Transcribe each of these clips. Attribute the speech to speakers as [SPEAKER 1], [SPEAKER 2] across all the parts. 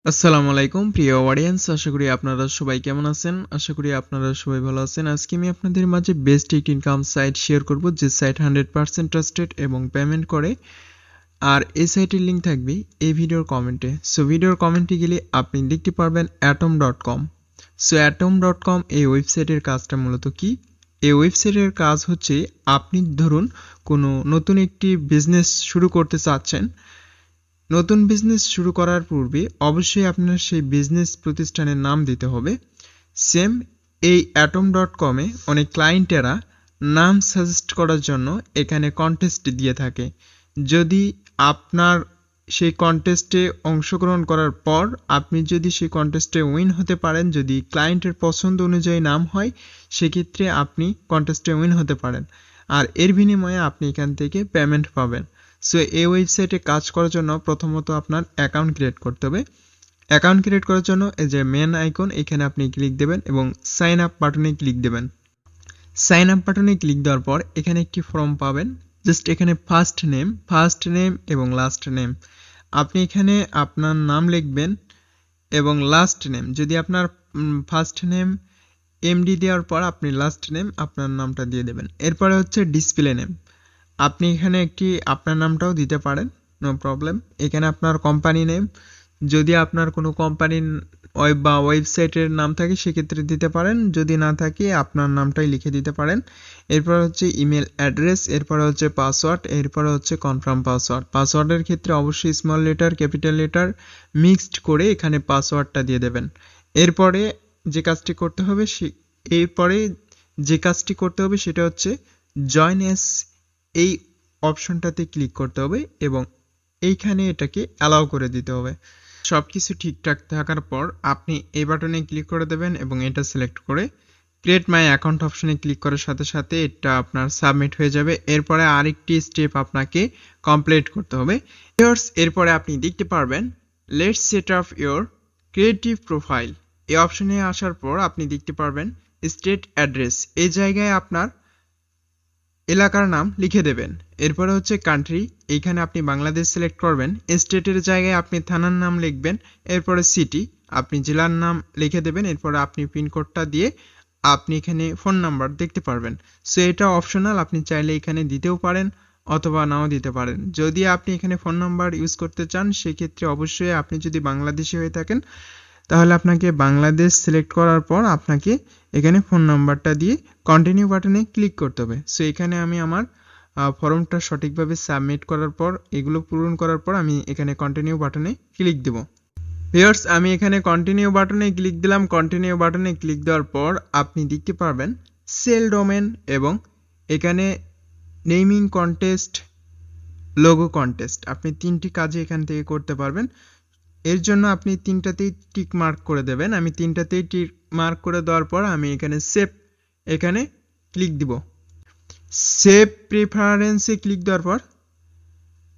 [SPEAKER 1] আসসালামু আলাইকুম প্রিয় অডিয়েন্স, আশা করি আপনারা সবাই কেমন আছেন। আশা করি আপনারা সবাই ভালো আছেন। আজকে আমি আপনাদের মাঝে বেস্ট একটি ইনকাম সাইট শেয়ার করব, যে সাইট 100% ট্রাস্টেড এবং পেমেন্ট করে। আর এই সাইটের লিঙ্ক থাকবে এই ভিডিওর কমেন্টে। সো ভিডিওর কমেন্টে গেলে আপনি দেখতে পারবেন atom.com। সো atom.com এই ওয়েবসাইটের কাজটা মূলত কি? এই ওয়েবসাইটের কাজ হচ্ছে, আপনি ধরুন কোনো নতুন একটি বিজনেস শুরু করতে চাচ্ছেন। নতুন বিজনেস শুরু করার পূর্বে অবশ্যই আপনার সেই বিজনেস প্রতিষ্ঠানের নাম দিতে হবে। সেম এই atom.com-এ অনেক ক্লায়েন্টেরা নাম সাজেস্ট করার জন্য এখানে কন্টেস্ট দিয়ে থাকে। যদি আপনার সেই কন্টেস্টে অংশগ্রহণ করার পর আপনি যদি সেই কন্টেস্টে উইন হতে পারেন, যদি ক্লায়েন্টের পছন্দ অনুযায়ী নাম হয়, সেক্ষেত্রে আপনি কন্টেস্টে উইন হতে পারেন। আর এর বিনিময়ে আপনি এখান থেকে পেমেন্ট পাবেন। সো এই ওয়েবসাইটে কাজ করার জন্য প্রথমত আপনার অ্যাকাউন্ট ক্রিয়েট করতে হবে। অ্যাকাউন্ট ক্রিয়েট করার জন্য এই যে মেন আইকন, এখানে আপনি ক্লিক দেবেন এবং সাইন আপ বাটনে ক্লিক দেবেন। সাইন আপ বাটনে ক্লিক দেওয়ার পর এখানে একটি ফর্ম পাবেন। জাস্ট এখানে ফার্স্ট নেম এবং লাস্ট নেম, আপনি এখানে আপনার নাম লিখবেন এবং লাস্ট নেম, যদি আপনার ফার্স্ট নেম এমডি দেওয়ার পর আপনি লাস্ট নেম আপনার নামটা দিয়ে দেবেন। এরপরে হচ্ছে ডিসপ্লে নেম, আপনি এখানে একটি আপনার নামটাও দিতে পারেন, নো প্রবলেম। এখানে আপনার কোম্পানি নেম, যদি আপনার কোনো কোম্পানির ওয়েবসাইটের নাম থাকে সেক্ষেত্রে দিতে পারেন, যদি না থাকে আপনার নামটাই লিখে দিতে পারেন। এরপর হচ্ছে ইমেল অ্যাড্রেস, এরপর হচ্ছে পাসওয়ার্ড, এরপর হচ্ছে কনফার্ম পাসওয়ার্ড। পাসওয়ার্ডের ক্ষেত্রে অবশ্যই small letter capital letter mixed করে এখানে পাসওয়ার্ডটা দিয়ে দেবেন। এরপরে যে কাজটি করতে হবে সেটা হচ্ছে জয়েন এস এই অপশনটাতে ক্লিক করতে হবে এবং এইখানে এটাকে অ্যালাউ করে দিতে হবে। সবকিছু ঠিকঠাক থাকার পর আপনি এই বাটনে ক্লিক করে দেবেন এবং এটা সিলেক্ট করে ক্রিয়েট মাই অ্যাকাউন্ট অপশনে ক্লিক করার সাথে সাথে এটা আপনার সাবমিট হয়ে যাবে। এরপরে আরেকটি স্টেপ আপনাকে কমপ্লিট করতে হবে। এরপরে আপনি দেখতে পারবেন let's set up your creative profile. এই অপশনে আসার পর আপনি দেখতে পারবেন স্টেট অ্যাড্রেস, এই জায়গায় আপনার এলাকার নাম লিখে দেবেন। এরপরে হচ্ছে কান্ট্রি, এইখানে আপনি বাংলাদেশ সিলেক্ট করবেন। স্টেটের জায়গায় আপনি থানার নাম লিখবেন। এরপরে সিটি, আপনি জেলার নাম লিখে দেবেন। এরপরে আপনি পিনকোডটা দিয়ে আপনি এখানে ফোন নাম্বার দেখতে পারবেন। সো এটা অপশনাল, আপনি চাইলে এখানে দিতেও পারেন অথবা নাও দিতে পারেন। যদি আপনি এখানে ফোন নাম্বার ইউজ করতে চান, সেক্ষেত্রে অবশ্যই আপনি যদি বাংলাদেশি হয়ে থাকেন তাহলে আপনাকে বাংলাদেশ সিলেক্ট করার পর আপনাকে এখানে ফোন নাম্বারটা দিয়ে কন্টিনিউ বাটনে ক্লিক করতে হবে। সো এখানে আমি আমার ফর্মটা সঠিকভাবে সাবমিট করার পর, এগুলো পূরণ করার পর আমি এখানে কন্টিনিউ বাটনে ক্লিক দেব। ভিউয়ার্স, আমি এখানে কন্টিনিউ বাটনে ক্লিক দিলাম। কন্টিনিউ বাটনে ক্লিক দেওয়ার পর আপনি দেখতে পারবেন সেল ডোমেন এবং এখানে নেমিং কন্টেস্ট, লোগো কন্টেস্ট, আপনি তিনটি কাজে এখান থেকে করতে পারবেন। এর জন্য আপনি তিনটাতেই টিক মার্ক করে দেবেন। আমি তিনটাতেই টিক মার্ক করে দেওয়ার পর আমি এখানে সেভ এখানে ক্লিক দিব। সেভ প্রেফারেন্সে ক্লিক দেওয়ার পর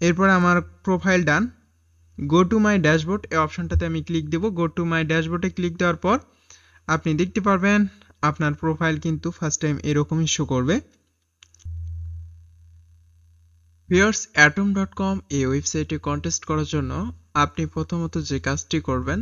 [SPEAKER 1] এরপর আমার profile done. Go to my dashboard এই অপশনটাতে আমি click Dev. Go to my ড্যাশবোর্ডে ক্লিক দেওয়ার পর আপনি দেখতে পারবেন আপনার প্রোফাইল কিন্তু ফার্স্ট টাইম এরকমই শো করবে। ভিউয়ার্স, atom.com এই ওয়েবসাইটে কন্টেস্ট করার জন্য আপনি প্রথমত যে কাজটি করবেন,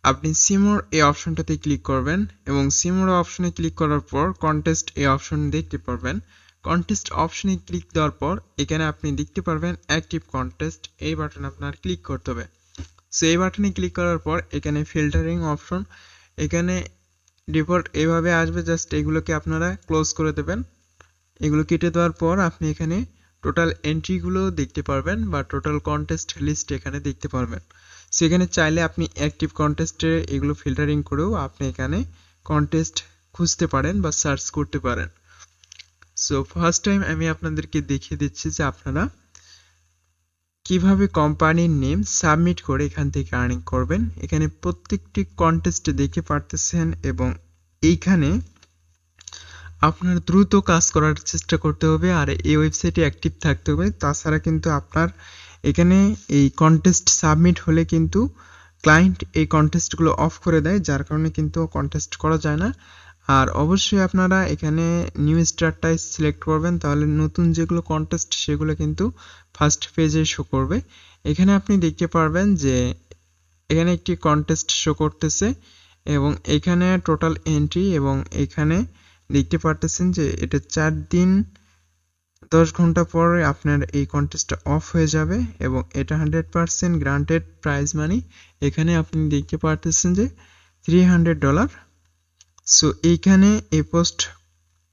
[SPEAKER 1] আপনি সিমোর এই অপশনটাতে ক্লিক করবেন এবং সিমোর অপশনে ক্লিক করার পর কন্টেস্ট এই অপশন দেখতে পারবেন। কন্টেস্ট অপশনে ক্লিক দেওয়ার পর এখানে আপনি দেখতে পারবেন অ্যাক্টিভ কন্টেস্ট, এই বাটনে আপনার ক্লিক করতে হবে। সো এই বাটনে ক্লিক করার পর এখানে ফিল্টারিং অপশন, এখানে ডিফল্ট এইভাবে আসবে, জাস্ট এগুলোকে আপনারা ক্লোজ করে দেবেন। এগুলো কেটে দেওয়ার পর আপনি এখানে টোটাল এন্ট্রিগুলো দেখতে পারবেন বা টোটাল কন্টেস্ট লিস্ট এখানে দেখতে পারবেন। সেখানে চাইলে আপনি অ্যাক্টিভ কন্টেস্টে এগুলো ফিল্টারিং করেও আপনি এখানে কন্টেস্ট খুঁজতে পারেন বা সার্চ করতে পারেন। সো ফার্স্ট টাইম আমি আপনাদেরকে দেখিয়ে দিচ্ছি যে আপনারা কিভাবে কোম্পানির নেম সাবমিট করে এখান থেকে আর্নিং করবেন। এখানে প্রত্যেকটি কন্টেস্ট দেখতে পারতেছেন এবং এইখানে আপনার দ্রুত কাজ করার চেষ্টা করতে হবে আর এই ওয়েবসাইটে অ্যাক্টিভ থাকতে হবে। তাছাড়া কিন্তু আপনার এখানে এই কন্টেস্ট সাবমিট হলে কিন্তু ক্লায়েন্ট এই কন্টেস্টগুলো অফ করে দেয়, যার কারণে কিন্তু কন্টেস্ট করা যায় না। আর অবশ্যই আপনারা এখানে নিউ স্টারটাই সিলেক্ট করবেন, তাহলে নতুন যেগুলো কন্টেস্ট সেগুলো কিন্তু ফার্স্ট পেজে শো করবে। এখানে আপনি দেখতে পারবেন যে এখানে একটি কন্টেস্ট শো করতেছে এবং এখানে টোটাল এন্ট্রি এবং এখানে দেখতে পারতেছেন যে এটা 4 দিন 10 ঘন্টা পরে আপনার এই কন্টেস্টটা অফ হয়ে যাবে এবং এটা 100% গ্রান্টেড প্রাইজ মানি। এখানে আপনি দেখতে পারতেছেন যে $300। সো এইখানে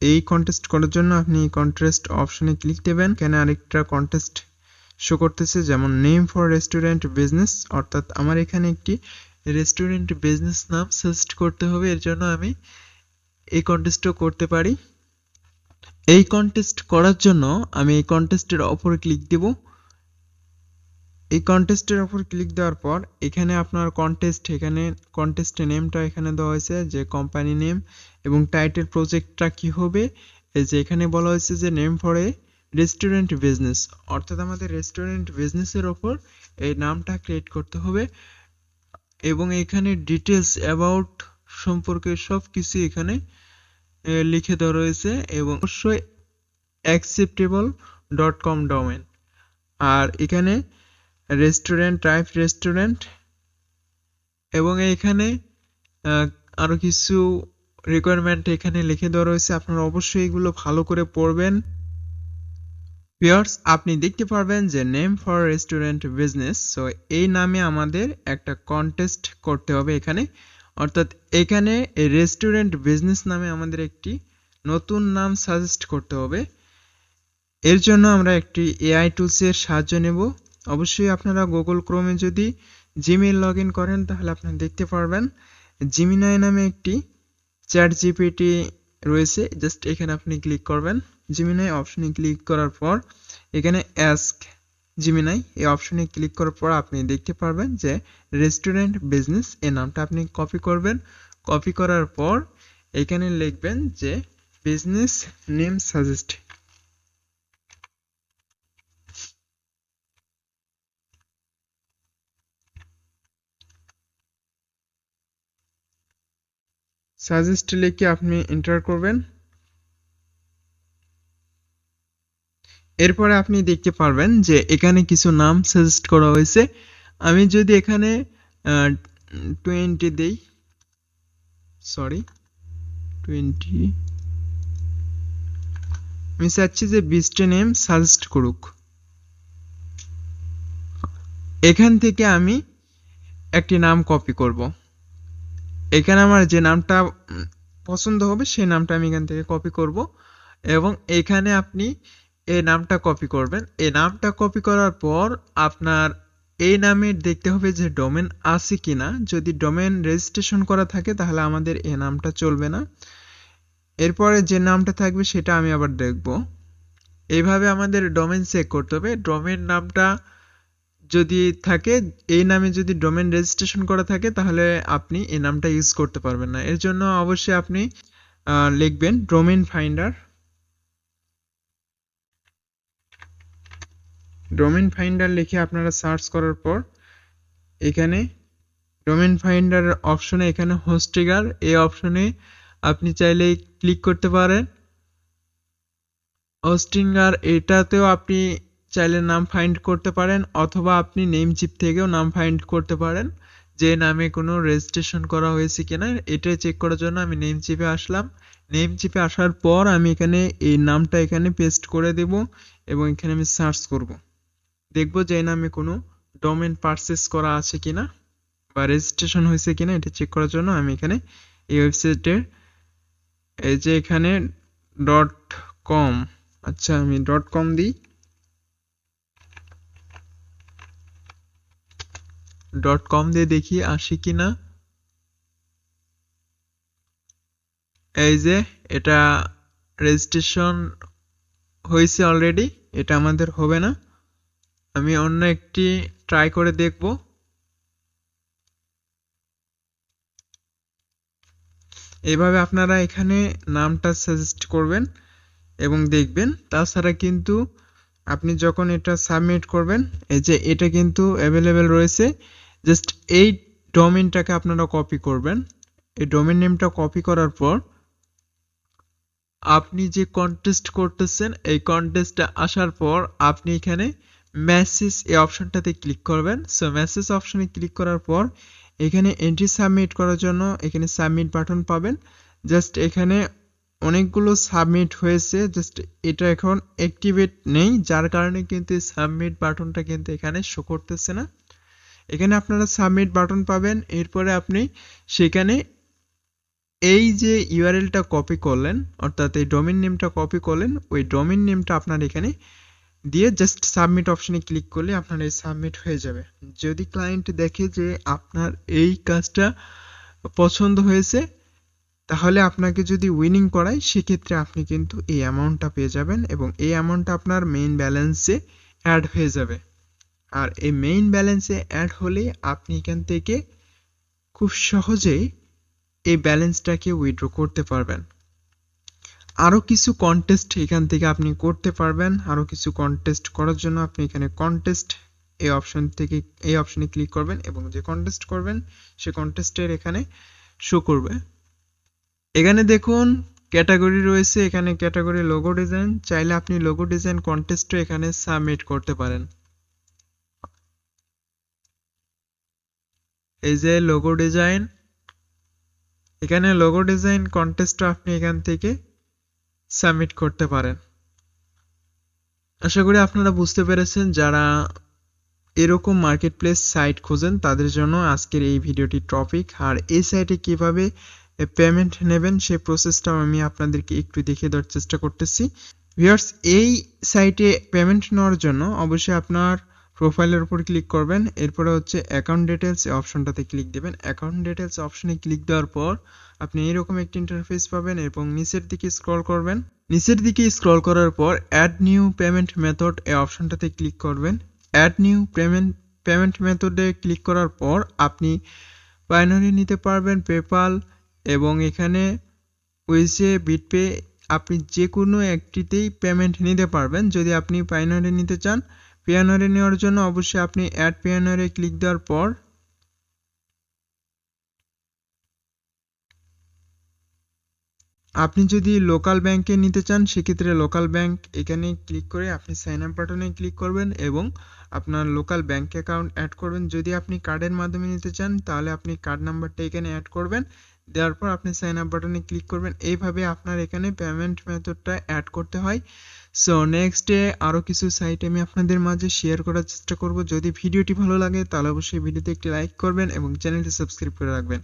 [SPEAKER 1] এই কন্টেস্ট করার জন্য আপনি কন্টেস্ট অপশনে ক্লিক দেবেন। এখানে আরেকটা কন্টেস্ট শো করতেছে যেমন নেম ফর রেস্টুরেন্ট বিজনেস, অর্থাৎ আমার এখানে একটি রেস্টুরেন্ট বিজনেস নাম সাজেস্ট করতে হবে। এর জন্য আমি এই কন্টেস্টও করতে পারি। এই কন্টেস্ট করার জন্য আমি এই কন্টেস্টের উপর ক্লিক দেব। এই কন্টেস্টের উপর ক্লিক দেওয়ার পর এখানে আপনার কন্টেস্টের নেমটা এখানে দেওয়া হয়েছে যে কোম্পানি নেম এবং টাইটেল প্রজেক্টটা কি হবে। এই যে এখানে বলা হয়েছে যে name for a restaurant business, অর্থাৎ আমাদের রেস্টুরেন্ট বিজনেসের ওপর এই নামটা ক্রিয়েট করতে হবে এবং এখানে ডিটেলস অ্যাবাউট সম্পর্কে সবকিছু এখানে লিখে দেওয়া রয়েছে এবং অবশ্যই acceptable.com ডোমেন। আর এখানে রেস্টুরেন্ট টাইপ রেস্টুরেন্ট এবং এখানে আরো কিছু রিকোয়ারমেন্ট এখানে লিখে দেওয়া রয়েছে। আপনারা অবশ্যই এগুলো ভালো করে পড়বেন। ভিউয়ার্স, আপনি দেখতে পারবেন যে name for restaurant business. So এই নামে আমাদের একটা কন্টেস্ট করতে হবে এখানে, অর্থাৎ এখানে রেস্টুরেন্ট বিজনেস নামে আমাদের একটি নতুন নাম সাজেস্ট করতে হবে। এর জন্য আমরা একটি এআই টুলস এর সাহায্য নেব। অবশ্যই আপনারা গুগল ক্রোমে যদি জিমেইল লগইন করেন তাহলে আপনারা দেখতে পারবেন জিমিনাই নামে একটি চ্যাট জিপিটি রয়েছে। জাস্ট এখানে আপনি ক্লিক করবেন। জিমিনাই অপশনে ক্লিক করার পর এখানে অ্যাস্ক জিমিনাই এই অপশনে ক্লিক করার পর আপনি দেখতে পারবেন যে রেস্টুরেন্ট বিজনেস এই নামটা আপনি কপি করবেন। কপি করার পর এখানে লিখবেন যে বিজনেস নেম সাজেস্ট। সাজেস্ট লিখে আপনি এন্টার করবেন। এরপরে আপনি দেখতে পারবেন যে এখানে কিছু নাম সাজেস্ট করা হয়েছে। আমি যদি এখানে 20 দেই, 20, আমি চাচ্ছি যে 20টা নেম সাজেস্ট করুক। এখান থেকে আমি একটি নাম কপি করব। এখানে আমার যে নামটা পছন্দ হবে সেই নামটা আমি এখান থেকে কপি করব এবং এখানে আপনি এই নামটা কপি করবেন। এই নামটা কপি করার পর আপনার এই নামের দেখতে হবে যে ডোমেন আছে কিনা। যদি ডোমেন রেজিস্ট্রেশন করা থাকে তাহলে আমাদের এই নামটা চলবে না। এরপরে যে নামটা থাকবে সেটা আমি আবার দেখব। এইভাবে আমাদের ডোমেন চেক করতে হবে। ডোমেন নামটা যদি থাকে, এই নামে যদি ডোমেন রেজিস্ট্রেশন করা থাকে তাহলে আপনি এই নামটা ইউজ করতে পারবেন না। এর জন্য অবশ্যই আপনি লিখবেন ডোমেন ফাইন্ডার। ডোমেন ফাইন্ডার লিখে আপনারা সার্চ করার পর এখানে ডোমেন ফাইন্ডার অপশনে এখানে হোস্টিগার এই অপশনে আপনি চাইলে ক্লিক করতে পারেন। হোস্টিগার এটাতেও আপনি চাইলে নাম ফাইন্ড করতে পারেন অথবা আপনি নেমচিপ থেকেও নাম ফাইন্ড করতে পারেন যে নামে কোনো রেজিস্ট্রেশন করা হয়েছে কিনা। এটা চেক করার জন্য আমি নেমচিপে আসলাম। নেমচিপে আসার পর আমি এখানে এই নামটা এখানে পেস্ট করে দেব এবং এখানে আমি সার্চ করব। দেখব যে এই নামে কোনো ডোমেন পারচেজ করা আছে কিনা বা রেজিস্ট্রেশন হয়েছে কিনা। এটা চেক করার জন্য আমি এখানে এই ওয়েবসাইটের এই যে এখানে .com, আচ্ছা আমি .com দিই। .com দিয়ে দেখি আসে কিনা। এই যে এটা রেজিস্ট্রেশন হয়েছে অলরেডি, এটা আমাদের হবে না। আমি অন্য একটি ট্রাই করে দেখব। এইভাবে আপনারা এখানে নামটা সাজেস্ট করবেন এবং দেখবেন। তাছাড়া কিন্তু আপনি যখন এটা সাবমিট করবেন এই যে এটা কিন্তু অ্যাভেলেবেল রয়েছে। জাস্ট এই ডোমেনটাকে আপনারা কপি করবেন। এই ডোমেন নেমটা কপি করার পর আপনি যে কন্টেস্ট করতেছেন এই কন্টেস্টে আসার পর আপনি এখানে মেসেজ এই অপশনটাতে ক্লিক করবেন। সো মেসেজ অপশনে ক্লিক করার পর এখানে এন্ট্রি সাবমিট করার জন্য এখানে সাবমিট বাটন পাবেন। জাস্ট এখানে অনেকগুলো সাবমিট হয়েছে, জাস্ট এটা এখন অ্যাক্টিভেট নেই, যার কারণে কিন্তু সাবমিট বাটনটা কিন্তু এখানে শো করতেছে না। এখানে আপনারা সাবমিট বাটন পাবেন, এরপরে আপনি সেখানে এই যে ইউআরএলটা কপি করলেন, অর্থাৎ এই ডোমেইন নেমটা কপি করলেন, ওই ডোমেইন নেমটা আপনার এখানে দিয়ে জাস্ট সাবমিট অপশনে ক্লিক করলে আপনার এই সাবমিট হয়ে যাবে। যদি ক্লায়েন্ট দেখে যে আপনার এই কাজটা পছন্দ হয়েছে, তাহলে আপনাকে যদি উইনিং করায় সেক্ষেত্রে আপনি কিন্তু এই অ্যামাউন্টটা পেয়ে যাবেন এবং এই অ্যামাউন্টটা আপনার মেইন ব্যালেন্সে অ্যাড হয়ে যাবে। আর এই মেইন ব্যালেন্সে অ্যাড হলে আপনি এখান থেকে খুব সহজেই এই ব্যালেন্সটাকে উইথড্র করতে পারবেন। আরও কিছু কন্টেস্ট এখান থেকে আপনি করতে পারবেন। আরও কিছু কন্টেস্ট করার জন্য আপনি এখানে কন্টেস্ট এই অপশন থেকে এই অপশনে ক্লিক করবেন এবং যে কন্টেস্ট করবেন সে কন্টেস্টের এখানে শো করবে। এখানে দেখুন ক্যাটাগরি রয়েছে, এখানে ক্যাটাগরি লোগো ডিজাইন, চাইলে আপনি লোগো ডিজাইন কন্টেস্টও এখানে সাবমিট করতে পারেন। এই যে লোগো ডিজাইন, এখানে লোগো ডিজাইন কন্টেস্টও আপনি এখান থেকে সাবমিট করতে পারেন। আশা করি আপনারা বুঝতে পেরেছেন। যারা এরকম মার্কেটপ্লেস সাইট খোঁজেন তাদের জন্য আজকের এই ভিডিওটি টপিক। আর এই সাইটে কিভাবে পেমেন্ট নেবেন সেই প্রসেসটাও আমি আপনাদেরকে একটু দেখিয়ে দেওয়ার চেষ্টা করতেছি। ভিউয়ার্স, এই সাইটে পেমেন্ট নেওয়ার জন্য অবশ্যই আপনার প্রোফাইলের উপর ক্লিক করবেন, এরপরে হচ্ছে অ্যাকাউন্ট ডিটেলস এই অপশনটাতে ক্লিক দেবেন। অ্যাকাউন্ট ডিটেলস অপশনে ক্লিক দেওয়ার পর আপনি এরকম একটি ইন্টারফেস পাবেন এবং নিচের দিকে স্ক্রল করবেন। নিচের দিকে স্ক্রল করার পর অ্যাড নিউ পেমেন্ট মেথড এই অপশনটাতে ক্লিক করবেন। অ্যাড নিউ পেমেন্ট মেথডে ক্লিক করার পর আপনি পাইনরি নিতে পারবেন, পেপাল এবং এখানে উইজে, বিটপে, আপনি যে কোনো একটিতেই পেমেন্ট নিতে পারবেন। যদি আপনি পাইনরি নিতে চান, পাইনরি নেওয়ার জন্য অবশ্যই আপনি অ্যাড পাইনরি ক্লিক দেওয়ার পর আপনি যদি লোকাল ব্যাংকে নিতে চান সেক্ষেত্রে লোকাল ব্যাংক এখানে ক্লিক করে আপনি সাইন আপ বাটনে ক্লিক করবেন এবং আপনার লোকাল ব্যাংক অ্যাকাউন্ট অ্যাড করবেন। যদি আপনি কার্ডের মাধ্যমে নিতে চান তাহলে আপনি কার্ড নাম্বারটা এখানে অ্যাড করবেন, দেওয়ার পর আপনি সাইন আপ বাটনে ক্লিক করবেন। এইভাবে আপনার এখানে পেমেন্ট মেথডটা অ্যাড করতে হয়। সো নেক্সটে আরও কিছু সাইট আমি আপনাদের মাঝে শেয়ার করার চেষ্টা করব। যদি ভিডিওটি ভালো লাগে তাহলে অবশ্যই ভিডিওতে একটি লাইক করবেন এবং চ্যানেলটি সাবস্ক্রাইব করে রাখবেন।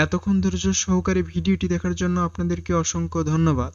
[SPEAKER 1] এতক্ষণ ধৈর্য সহকারে ভিডিওটি দেখার জন্য আপনাদেরকে অসংখ্য ধন্যবাদ।